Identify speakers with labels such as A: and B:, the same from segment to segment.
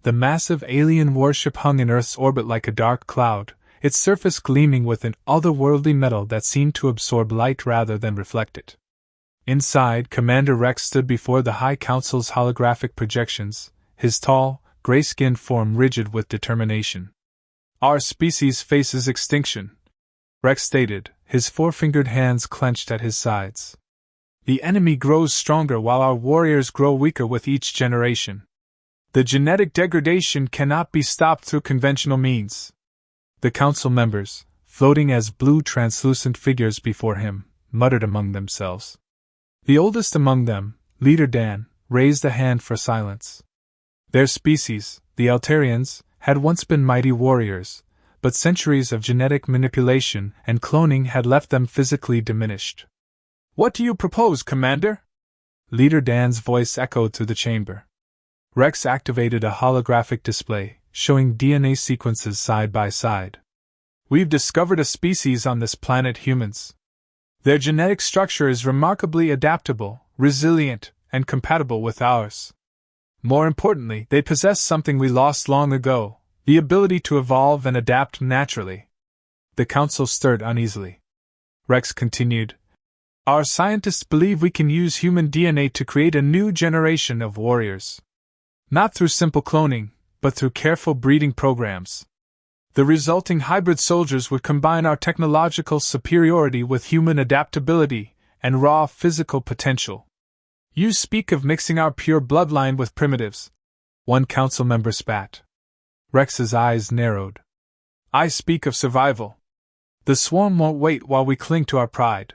A: The massive alien warship hung in Earth's orbit like a dark cloud, its surface gleaming with an otherworldly metal that seemed to absorb light rather than reflect it. Inside, Commander Rex stood before the High Council's holographic projections, his tall, gray-skinned form rigid with determination. "Our species faces extinction," Rex stated, his four-fingered hands clenched at his sides. "The enemy grows stronger while our warriors grow weaker with each generation. The genetic degradation cannot be stopped through conventional means." The council members, floating as blue translucent figures before him, muttered among themselves. The oldest among them, Leader Dan, raised a hand for silence. Their species, the Altarians, had once been mighty warriors, but centuries of genetic manipulation and cloning had left them physically diminished. "What do you propose, Commander?" Leader Dan's voice echoed through the chamber. Rex activated a holographic display, showing DNA sequences side by side. "We've discovered a species on this planet, humans. Their genetic structure is remarkably adaptable, resilient, and compatible with ours. More importantly, they possess something we lost long ago, the ability to evolve and adapt naturally." The council stirred uneasily. Rex continued, "Our scientists believe we can use human DNA to create a new generation of warriors. Not through simple cloning, but through careful breeding programs. The resulting hybrid soldiers would combine our technological superiority with human adaptability and raw physical potential. You speak of mixing our pure bloodline with primitives," one council member spat. Rex's eyes narrowed. "I speak of survival. The swarm won't wait while we cling to our pride.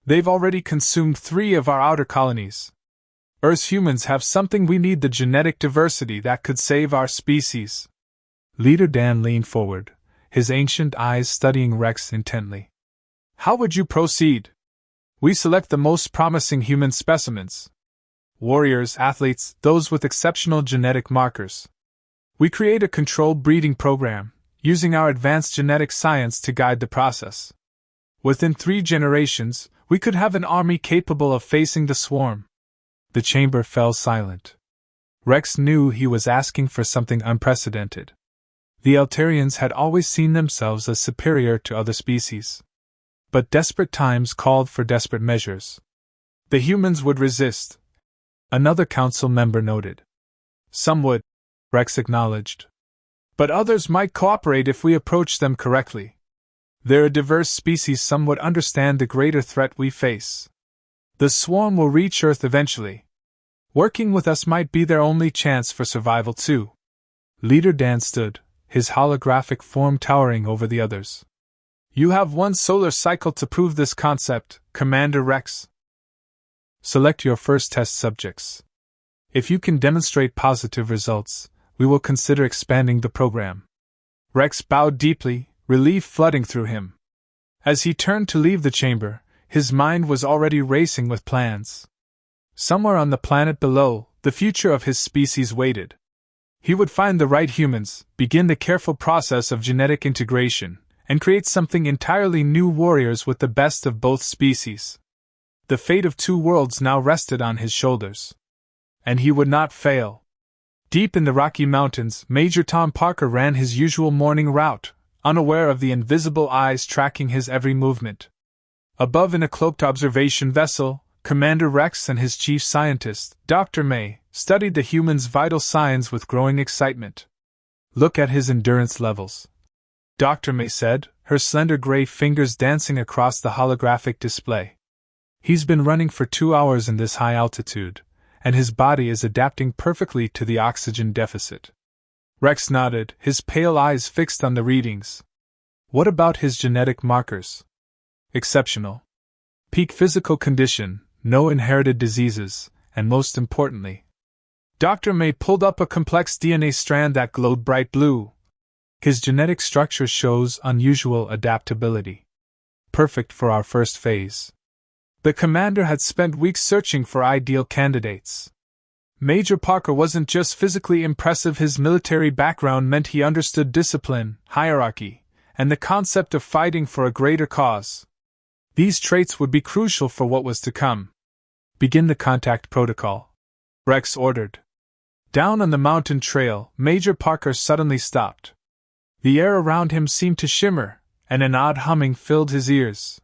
A: They've already consumed 3 of our outer colonies. Earth's humans have something we need, the genetic diversity that could save our species." Leader Dan leaned forward, his ancient eyes studying Rex intently. "How would you proceed?" "We select the most promising human specimens. Warriors, athletes, those with exceptional genetic markers. We create a controlled breeding program, using our advanced genetic science to guide the process. Within 3 generations, we could have an army capable of facing the swarm." The chamber fell silent. Rex knew he was asking for something unprecedented. The Altarians had always seen themselves as superior to other species. But desperate times called for desperate measures. "The humans would resist," another council member noted. "Some would," Rex acknowledged. "But others might cooperate if we approach them correctly. They're a diverse species, some would understand the greater threat we face. The swarm will reach Earth eventually. Working with us might be their only chance for survival too." Leader Dan stood, his holographic form towering over the others. "You have 1 solar cycle to prove this concept, Commander Rex. Select your first test subjects. If you can demonstrate positive results, we will consider expanding the program." Rex bowed deeply, relief flooding through him. As he turned to leave the chamber, his mind was already racing with plans. Somewhere on the planet below, the future of his species waited. He would find the right humans, begin the careful process of genetic integration, and create something entirely new, warriors with the best of both species. The fate of 2 worlds now rested on his shoulders. And he would not fail. Deep in the Rocky Mountains, Major Tom Parker ran his usual morning route, unaware of the invisible eyes tracking his every movement. Above, in a cloaked observation vessel, Commander Rex and his chief scientist, Dr. May, studied the human's vital signs with growing excitement. "Look at his endurance levels," Dr. May said, her slender gray fingers dancing across the holographic display. "He's been running for 2 hours in this high altitude, and his body is adapting perfectly to the oxygen deficit." Rex nodded, his pale eyes fixed on the readings. "What about his genetic markers?" "Exceptional. Peak physical condition, no inherited diseases, and most importantly..." Dr. May pulled up a complex DNA strand that glowed bright blue. "His genetic structure shows unusual adaptability. Perfect for our first phase." The commander had spent weeks searching for ideal candidates. Major Parker wasn't just physically impressive, his military background meant he understood discipline, hierarchy, and the concept of fighting for a greater cause. These traits would be crucial for what was to come. "Begin the contact protocol," Rex ordered. Down on the mountain trail, Major Parker suddenly stopped. The air around him seemed to shimmer, and an odd humming filled his ears.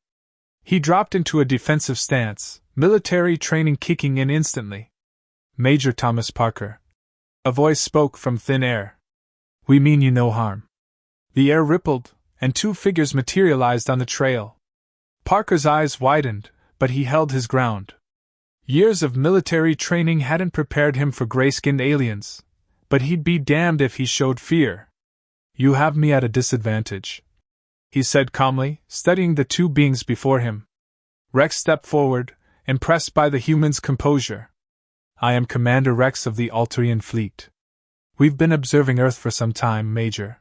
A: He dropped into a defensive stance, military training kicking in instantly. Major Thomas Parker. A voice spoke from thin air. We mean you no harm. The air rippled, and two figures materialized on the trail. Parker's eyes widened, but he held his ground. Years of military training hadn't prepared him for gray-skinned aliens, but he'd be damned if he showed fear. You have me at a disadvantage, he said calmly, studying the two beings before him. Rex stepped forward, impressed by the human's composure. I am Commander Rex of the Alterian Fleet. We've been observing Earth for some time, Major.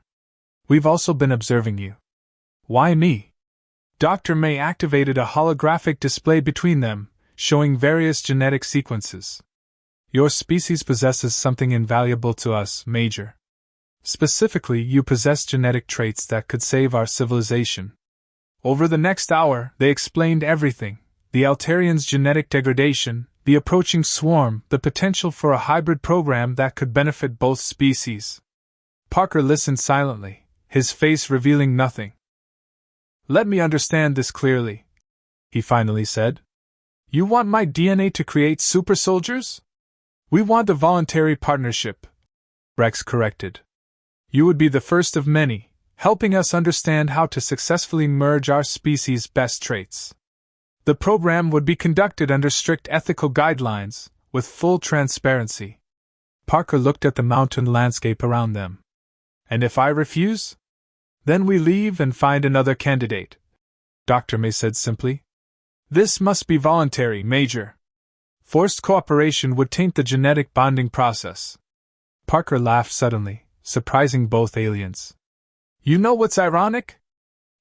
A: We've also been observing you. Why me? Dr. May activated a holographic display between them, showing various genetic sequences. Your species possesses something invaluable to us, Major. Specifically, you possess genetic traits that could save our civilization. Over the next hour, they explained everything: the Alterians' genetic degradation, the approaching swarm, the potential for a hybrid program that could benefit both species. Parker listened silently, his face revealing nothing. Let me understand this clearly, he finally said. You want my DNA to create super soldiers? We want a voluntary partnership, Rex corrected. You would be the first of many, helping us understand how to successfully merge our species' best traits. The program would be conducted under strict ethical guidelines, with full transparency. Parker looked at the mountain landscape around them. And if I refuse? Then we leave and find another candidate, Dr. May said simply. This must be voluntary, Major. Forced cooperation would taint the genetic bonding process. Parker laughed suddenly, surprising both aliens. You know what's ironic?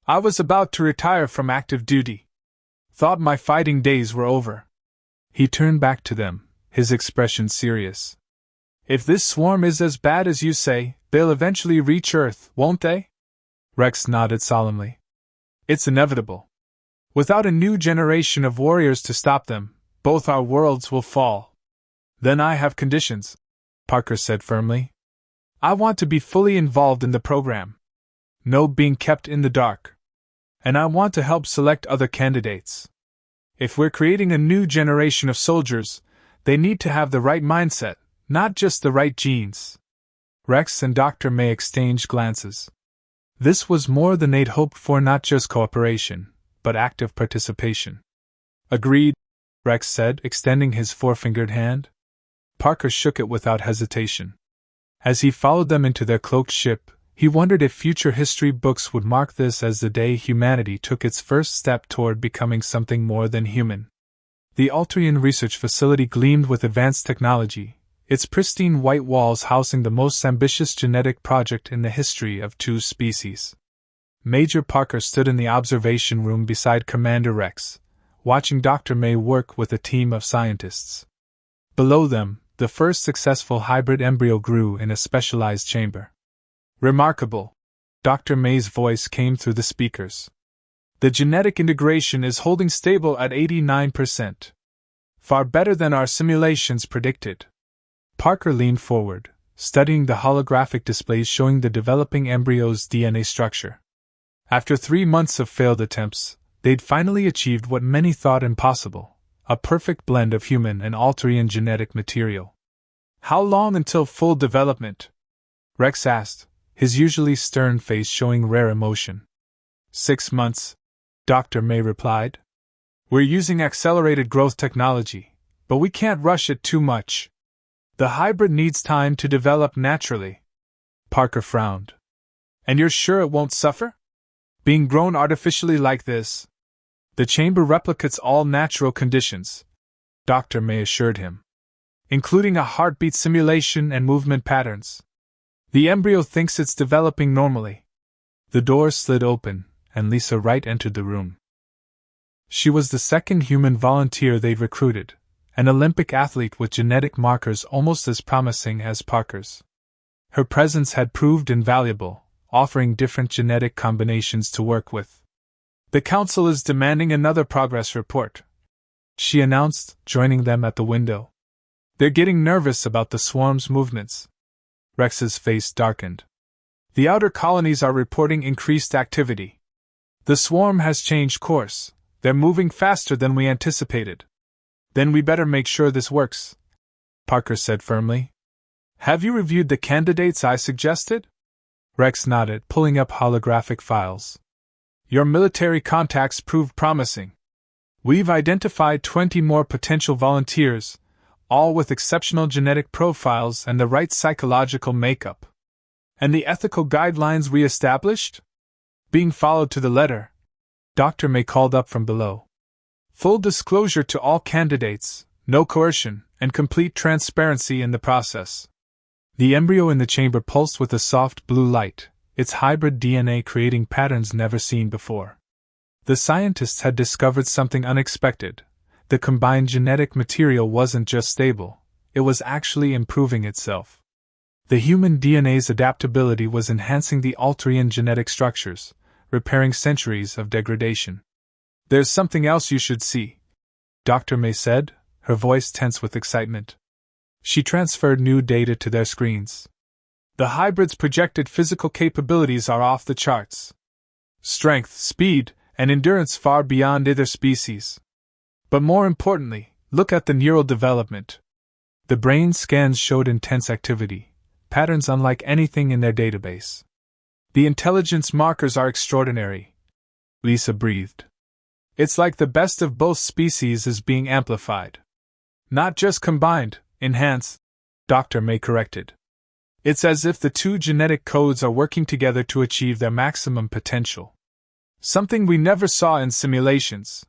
A: I was about to retire from active duty. Thought my fighting days were over. He turned back to them, his expression serious. If this swarm is as bad as you say, they'll eventually reach Earth, won't they? Rex nodded solemnly. It's inevitable. Without a new generation of warriors to stop them, both our worlds will fall. Then I have conditions, Parker said firmly. I want to be fully involved in the program. No being kept in the dark. And I want to help select other candidates. If we're creating a new generation of soldiers, they need to have the right mindset, not just the right genes. Rex and Dr. May exchanged glances. This was more than they'd hoped for, not just cooperation, but active participation. Agreed, Rex said, extending his four-fingered hand. Parker shook it without hesitation. As he followed them into their cloaked ship, he wondered if future history books would mark this as the day humanity took its first step toward becoming something more than human. The Alterian Research Facility gleamed with advanced technology, its pristine white walls housing the most ambitious genetic project in the history of two species. Major Parker stood in the observation room beside Commander Rex, watching Dr. May work with a team of scientists. Below them, the first successful hybrid embryo grew in a specialized chamber. Remarkable, Dr. May's voice came through the speakers. The genetic integration is holding stable at 89%. Far better than our simulations predicted. Parker leaned forward, studying the holographic displays showing the developing embryo's DNA structure. After 3 months of failed attempts, they'd finally achieved what many thought impossible, a perfect blend of human and Alterian genetic material. How long until full development? Rex asked, his usually stern face showing rare emotion. 6 months, Dr. May replied. We're using accelerated growth technology, but we can't rush it too much. The hybrid needs time to develop naturally. Parker frowned. And you're sure it won't suffer? Being grown artificially like this? The chamber replicates all natural conditions, Dr. May assured him, including a heartbeat simulation and movement patterns. The embryo thinks it's developing normally. The door slid open, and Lisa Wright entered the room. She was the second human volunteer they'd recruited, an Olympic athlete with genetic markers almost as promising as Parker's. Her presence had proved invaluable, offering different genetic combinations to work with. The Council is demanding another progress report, she announced, joining them at the window. They're getting nervous about the swarm's movements. Rex's face darkened. The outer colonies are reporting increased activity. The swarm has changed course. They're moving faster than we anticipated. Then we better make sure this works, Parker said firmly. Have you reviewed the candidates I suggested? Rex nodded, pulling up holographic files. Your military contacts proved promising. We've identified 20 more potential volunteers, all with exceptional genetic profiles and the right psychological makeup. And the ethical guidelines we established? Being followed to the letter. Dr. May called up from below. Full disclosure to all candidates, no coercion, and complete transparency in the process. The embryo in the chamber pulsed with a soft blue light, its hybrid DNA creating patterns never seen before. The scientists had discovered something unexpected. The combined genetic material wasn't just stable, it was actually improving itself. The human DNA's adaptability was enhancing the Alterian genetic structures, repairing centuries of degradation. There's something else you should see, Dr. May said, her voice tense with excitement. She transferred new data to their screens. The hybrid's projected physical capabilities are off the charts. Strength, speed, and endurance far beyond either species. But more importantly, look at the neural development. The brain scans showed intense activity, patterns unlike anything in their database. The intelligence markers are extraordinary. Lisa breathed. It's like the best of both species is being amplified. Not just combined, enhanced, Dr. May corrected. It's as if the two genetic codes are working together to achieve their maximum potential. Something we never saw in simulations.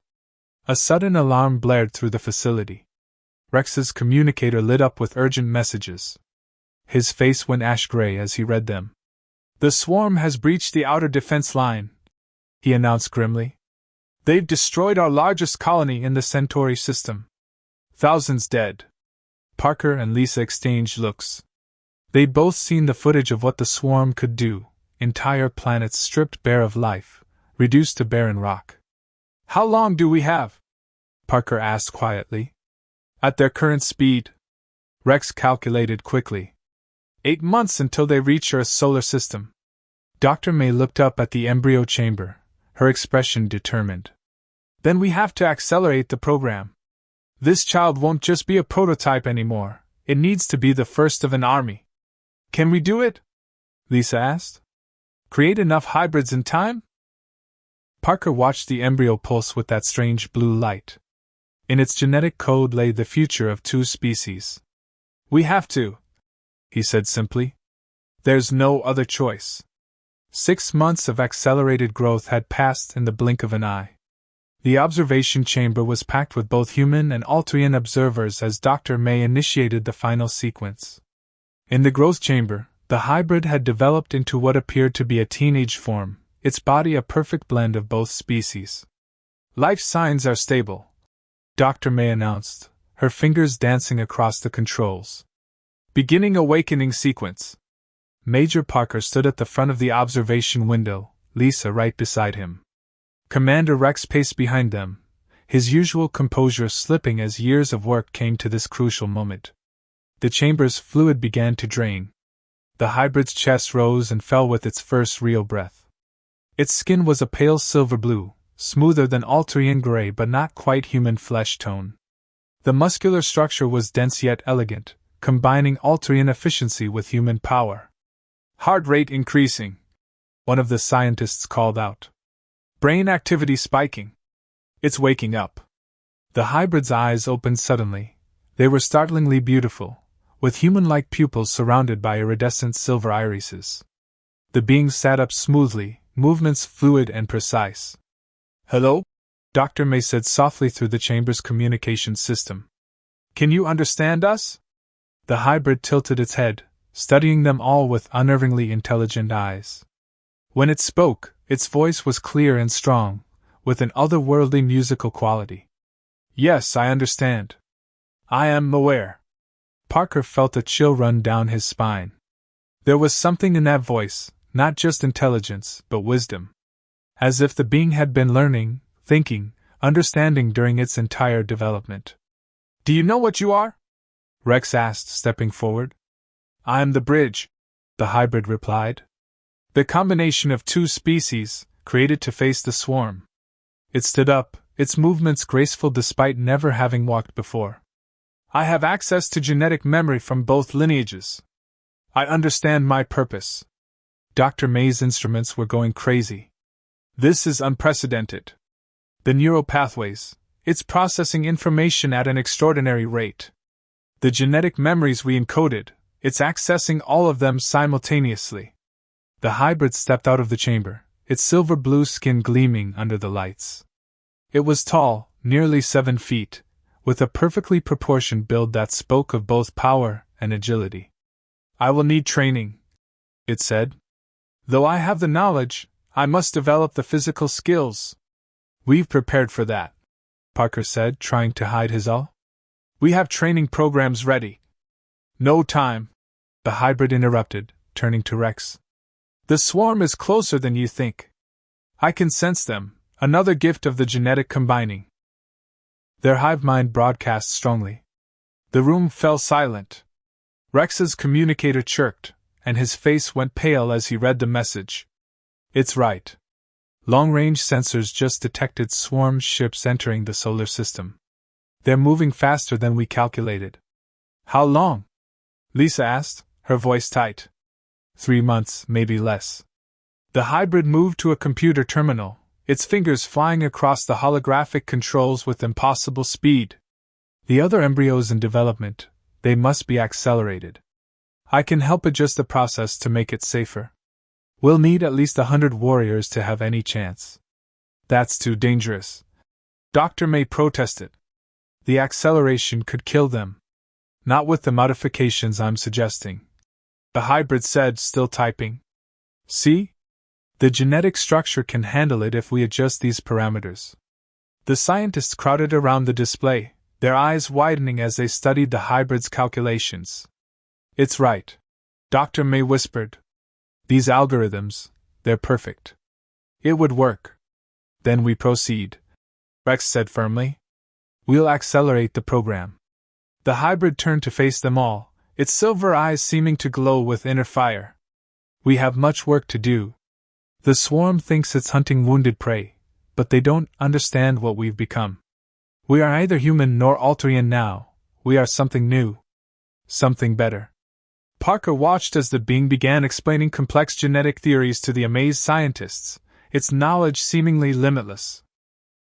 A: A sudden alarm blared through the facility. Rex's communicator lit up with urgent messages. His face went ash-gray as he read them. The swarm has breached the outer defense line, he announced grimly. They've destroyed our largest colony in the Centauri system. Thousands dead. Parker and Lisa exchanged looks. They'd both seen the footage of what the swarm could do, entire planets stripped bare of life, reduced to barren rock. How long do we have? Parker asked quietly. At their current speed, Rex calculated quickly. 8 months until they reach Earth's solar system. Dr. May looked up at the embryo chamber, her expression determined. Then we have to accelerate the program. This child won't just be a prototype anymore, it needs to be the first of an army. Can we do it? Lisa asked. Create enough hybrids in time? Parker watched the embryo pulse with that strange blue light. In its genetic code lay the future of two species. We have to, he said simply. There's no other choice. 6 months of accelerated growth had passed in the blink of an eye. The observation chamber was packed with both human and Alterian observers as Dr. May initiated the final sequence. In the growth chamber, the hybrid had developed into what appeared to be a teenage form, its body a perfect blend of both species. Life signs are stable, Dr. May announced, her fingers dancing across the controls. Beginning awakening sequence. Major Parker stood at the front of the observation window, Lisa right beside him. Commander Rex paced behind them, his usual composure slipping as years of work came to this crucial moment. The chamber's fluid began to drain. The hybrid's chest rose and fell with its first real breath. Its skin was a pale silver blue, smoother than Alterian gray but not quite human flesh tone. The muscular structure was dense yet elegant, combining Alterian efficiency with human power. Heart rate increasing, one of the scientists called out. Brain activity spiking. It's waking up. The hybrid's eyes opened suddenly. They were startlingly beautiful, with human-like pupils surrounded by iridescent silver irises. The being sat up smoothly, movements fluid and precise. Hello? Dr. May said softly through the chamber's communication system. Can you understand us? The hybrid tilted its head, studying them all with unnervingly intelligent eyes. When it spoke, its voice was clear and strong, with an otherworldly musical quality. Yes, I understand. I am aware. Parker felt a chill run down his spine. There was something in that voice, not just intelligence, but wisdom. As if the being had been learning, thinking, understanding during its entire development. Do you know what you are? Rex asked, stepping forward. I am the bridge, the hybrid replied. The combination of two species, created to face the swarm. It stood up, its movements graceful despite never having walked before. I have access to genetic memory from both lineages. I understand my purpose. Dr. May's instruments were going crazy. This is unprecedented. The neural pathways, it's processing information at an extraordinary rate. The genetic memories we encoded, it's accessing all of them simultaneously. The hybrid stepped out of the chamber, its silver blue skin gleaming under the lights. It was tall, nearly 7 feet, with a perfectly proportioned build that spoke of both power and agility. I will need training, it said. Though I have the knowledge, I must develop the physical skills. We've prepared for that, Parker said, trying to hide his awe. We have training programs ready. No time, the hybrid interrupted, turning to Rex. The swarm is closer than you think. I can sense them, another gift of the genetic combining. Their hive mind broadcast strongly. The room fell silent. Rex's communicator chirped, and his face went pale as he read the message. It's right. Long-range sensors just detected swarm ships entering the solar system. They're moving faster than we calculated. How long? Lisa asked, her voice tight. 3 months, maybe less. The hybrid moved to a computer terminal, its fingers flying across the holographic controls with impossible speed. The other embryos in development, they must be accelerated. I can help adjust the process to make it safer. We'll need at least 100 warriors to have any chance. That's too dangerous. Dr. May protested. The acceleration could kill them. Not with the modifications I'm suggesting. The hybrid said, still typing. See? The genetic structure can handle it if we adjust these parameters. The scientists crowded around the display, their eyes widening as they studied the hybrid's calculations. It's right, Dr. May whispered. These algorithms, they're perfect. It would work. Then we proceed, Rex said firmly. We'll accelerate the program. The hybrid turned to face them all, its silver eyes seeming to glow with inner fire. We have much work to do. The swarm thinks it's hunting wounded prey, but they don't understand what we've become. We are neither human nor Alterian now, we are something new. Something better. Parker watched as the being began explaining complex genetic theories to the amazed scientists, its knowledge seemingly limitless.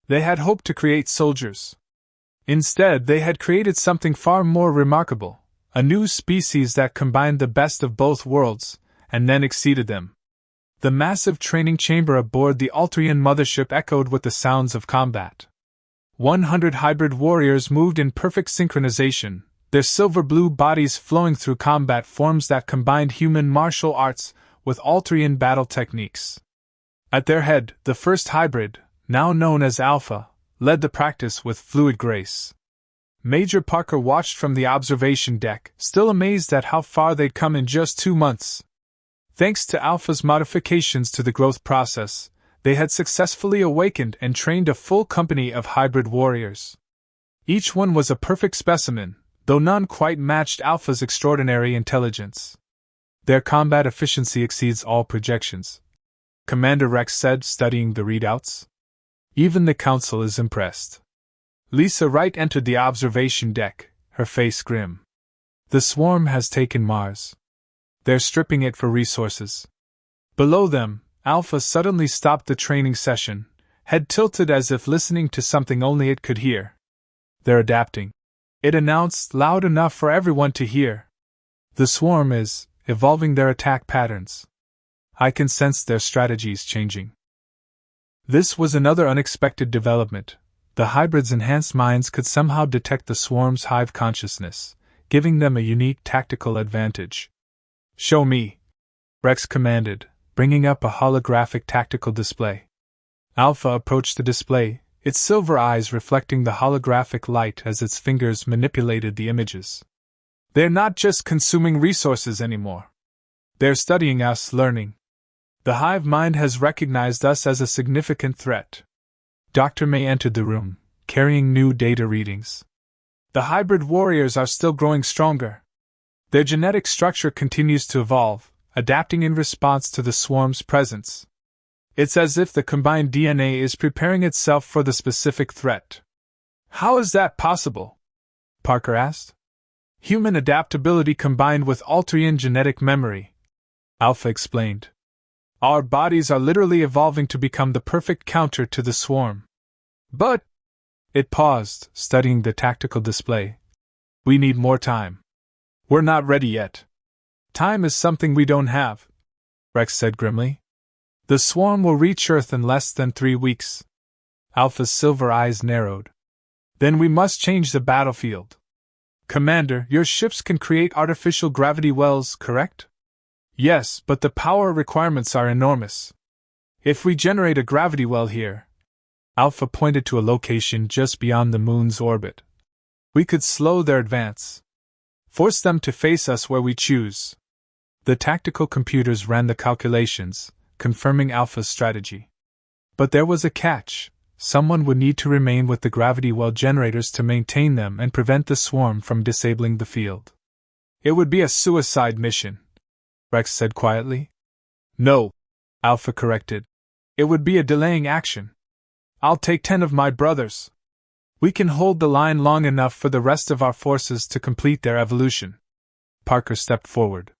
A: They had hoped to create soldiers. Instead, they had created something far more remarkable, a new species that combined the best of both worlds, and then exceeded them. The massive training chamber aboard the Alterian mothership echoed with the sounds of combat. 100 hybrid warriors moved in perfect synchronization, their silver-blue bodies flowing through combat forms that combined human martial arts with Alterian battle techniques. At their head, the first hybrid, now known as Alpha, led the practice with fluid grace. Major Parker watched from the observation deck, still amazed at how far they'd come in just 2 months. Thanks to Alpha's modifications to the growth process, they had successfully awakened and trained a full company of hybrid warriors. Each one was a perfect specimen, though none quite matched Alpha's extraordinary intelligence. Their combat efficiency exceeds all projections, Commander Rex said, studying the readouts. Even the Council is impressed. Lisa Wright entered the observation deck, her face grim. The swarm has taken Mars. They're stripping it for resources. Below them, Alpha suddenly stopped the training session, head tilted as if listening to something only it could hear. They're adapting, it announced loud enough for everyone to hear. The swarm is evolving their attack patterns. I can sense their strategies changing. This was another unexpected development. The hybrid's enhanced minds could somehow detect the swarm's hive consciousness, giving them a unique tactical advantage. Show me, Rex commanded, bringing up a holographic tactical display. Alpha approached the display, its silver eyes reflecting the holographic light as its fingers manipulated the images. They're not just consuming resources anymore. They're studying us, learning. The hive mind has recognized us as a significant threat. Dr. May entered the room, carrying new data readings. The hybrid warriors are still growing stronger. Their genetic structure continues to evolve, adapting in response to the swarm's presence. It's as if the combined DNA is preparing itself for the specific threat. How is that possible? Parker asked. Human adaptability combined with Alterian genetic memory, Alpha explained. Our bodies are literally evolving to become the perfect counter to the swarm. But, it paused, studying the tactical display. We need more time. We're not ready yet. Time is something we don't have, Rex said grimly. The swarm will reach Earth in less than 3 weeks. Alpha's silver eyes narrowed. Then we must change the battlefield. Commander, your ships can create artificial gravity wells, correct? Yes, but the power requirements are enormous. If we generate a gravity well here, Alpha pointed to a location just beyond the moon's orbit, we could slow their advance. Force them to face us where we choose. The tactical computers ran the calculations, confirming Alpha's strategy. But there was a catch. Someone would need to remain with the gravity well generators to maintain them and prevent the swarm from disabling the field. It would be a suicide mission, Rex said quietly. No, Alpha corrected. It would be a delaying action. I'll take 10 of my brothers. We can hold the line long enough for the rest of our forces to complete their evolution. Parker stepped forward.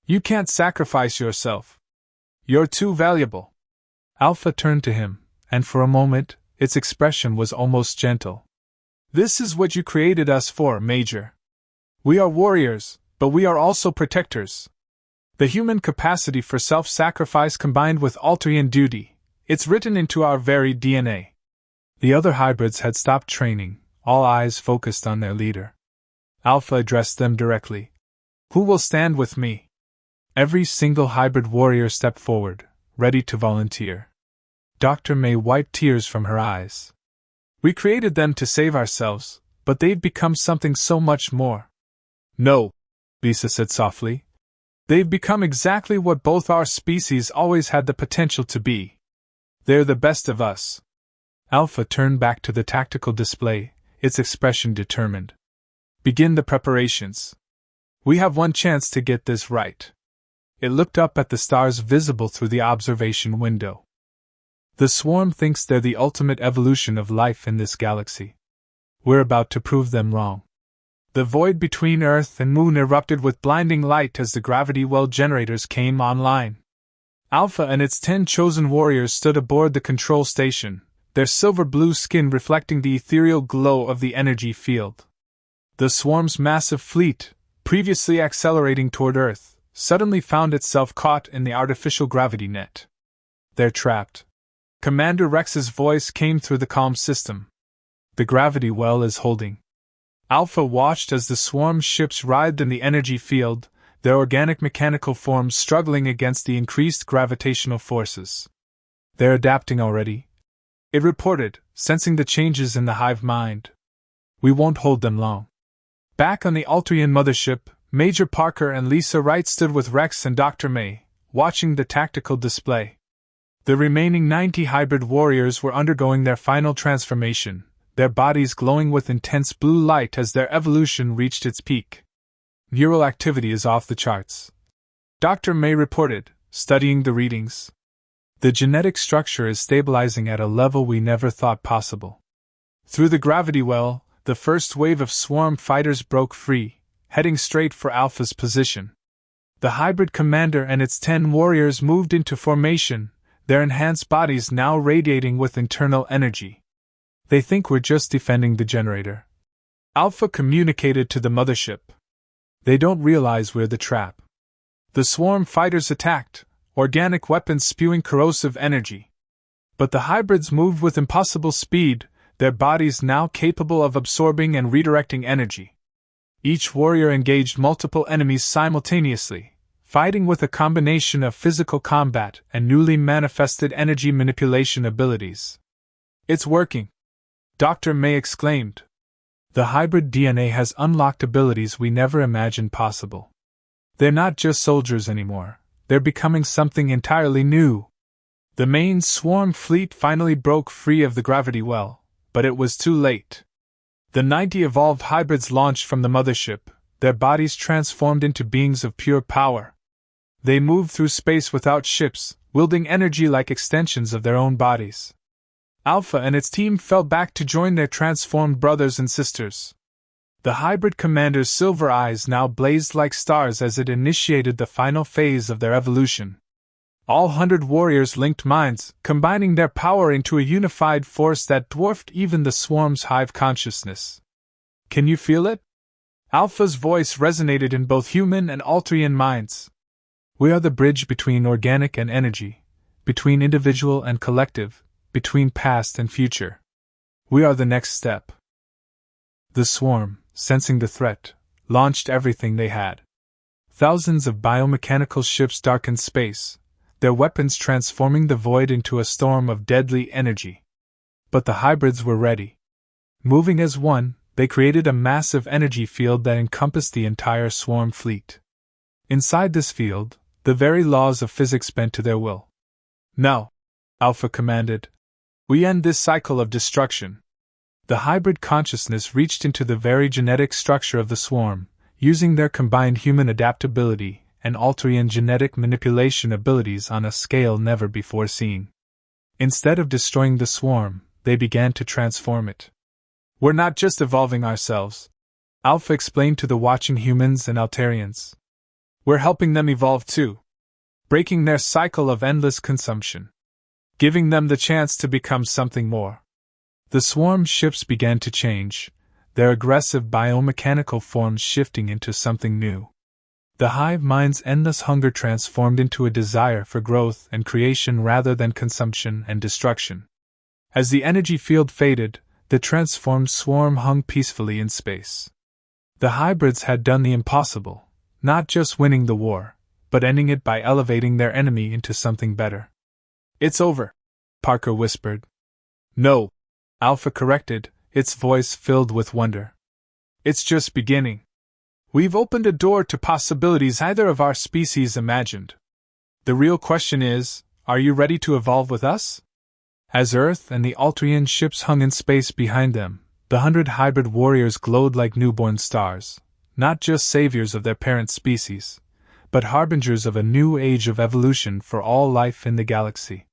A: You can't sacrifice yourself. You're too valuable. Alpha turned to him, and for a moment, its expression was almost gentle. This is what you created us for, Major. We are warriors, but we are also protectors. The human capacity for self-sacrifice combined with Alterian duty, it's written into our very DNA. The other hybrids had stopped training, all eyes focused on their leader. Alpha addressed them directly. Who will stand with me? Every single hybrid warrior stepped forward, ready to volunteer. Dr. May wiped tears from her eyes. We created them to save ourselves, but they've become something so much more. No, Lisa said softly. They've become exactly what both our species always had the potential to be. They're the best of us. Alpha turned back to the tactical display, its expression determined. Begin the preparations. We have one chance to get this right. It looked up at the stars visible through the observation window. The swarm thinks they're the ultimate evolution of life in this galaxy. We're about to prove them wrong. The void between Earth and Moon erupted with blinding light as the gravity well generators came online. Alpha and its 10 chosen warriors stood aboard the control station, their silver-blue skin reflecting the ethereal glow of the energy field. The swarm's massive fleet, previously accelerating toward Earth, suddenly found itself caught in the artificial gravity net. They're trapped. Commander Rex's voice came through the comm system. The gravity well is holding. Alpha watched as the swarm's ships writhed in the energy field, their organic mechanical forms struggling against the increased gravitational forces. They're adapting already, it reported, sensing the changes in the hive mind. We won't hold them long. Back on the Alterian mothership, Major Parker and Lisa Wright stood with Rex and Dr. May, watching the tactical display. The remaining 90 hybrid warriors were undergoing their final transformation, their bodies glowing with intense blue light as their evolution reached its peak. Neural activity is off the charts, Dr. May reported, studying the readings. The genetic structure is stabilizing at a level we never thought possible. Through the gravity well, the first wave of swarm fighters broke free, heading straight for Alpha's position. The hybrid commander and its 10 warriors moved into formation, their enhanced bodies now radiating with internal energy. They think we're just defending the generator, Alpha communicated to the mothership. They don't realize we're the trap. The swarm fighters attacked, organic weapons spewing corrosive energy. But the hybrids moved with impossible speed, their bodies now capable of absorbing and redirecting energy. Each warrior engaged multiple enemies simultaneously, fighting with a combination of physical combat and newly manifested energy manipulation abilities. It's working, Dr. May exclaimed. The hybrid DNA has unlocked abilities we never imagined possible. They're not just soldiers anymore, they're becoming something entirely new. The main swarm fleet finally broke free of the gravity well, but it was too late. The 90 evolved hybrids launched from the mothership, their bodies transformed into beings of pure power. They moved through space without ships, wielding energy like extensions of their own bodies. Alpha and its team fell back to join their transformed brothers and sisters. The hybrid commander's silver eyes now blazed like stars as it initiated the final phase of their evolution. All 100 warriors linked minds, combining their power into a unified force that dwarfed even the swarm's hive consciousness. Can you feel it? Alpha's voice resonated in both human and Altrian minds. We are the bridge between organic and energy, between individual and collective, between past and future. We are the next step. The swarm, sensing the threat, launched everything they had. Thousands of biomechanical ships darkened space, their weapons transforming the void into a storm of deadly energy. But the hybrids were ready. Moving as one, they created a massive energy field that encompassed the entire swarm fleet. Inside this field, the very laws of physics bent to their will. Now, Alpha commanded, we end this cycle of destruction. The hybrid consciousness reached into the very genetic structure of the swarm, using their combined human adaptability and Altrian genetic manipulation abilities on a scale never before seen. Instead of destroying the swarm, they began to transform it. We're not just evolving ourselves, Alpha explained to the watching humans and Altarians. We're helping them evolve too, breaking their cycle of endless consumption, giving them the chance to become something more. The swarm ships began to change, their aggressive biomechanical forms shifting into something new. The hive mind's endless hunger transformed into a desire for growth and creation rather than consumption and destruction. As the energy field faded, the transformed swarm hung peacefully in space. The hybrids had done the impossible, not just winning the war, but ending it by elevating their enemy into something better. It's over, Parker whispered. No, Alpha corrected, its voice filled with wonder. It's just beginning. We've opened a door to possibilities neither of our species imagined. The real question is, are you ready to evolve with us? As Earth and the Altrian ships hung in space behind them, the 100 hybrid warriors glowed like newborn stars, not just saviors of their parent species, but harbingers of a new age of evolution for all life in the galaxy.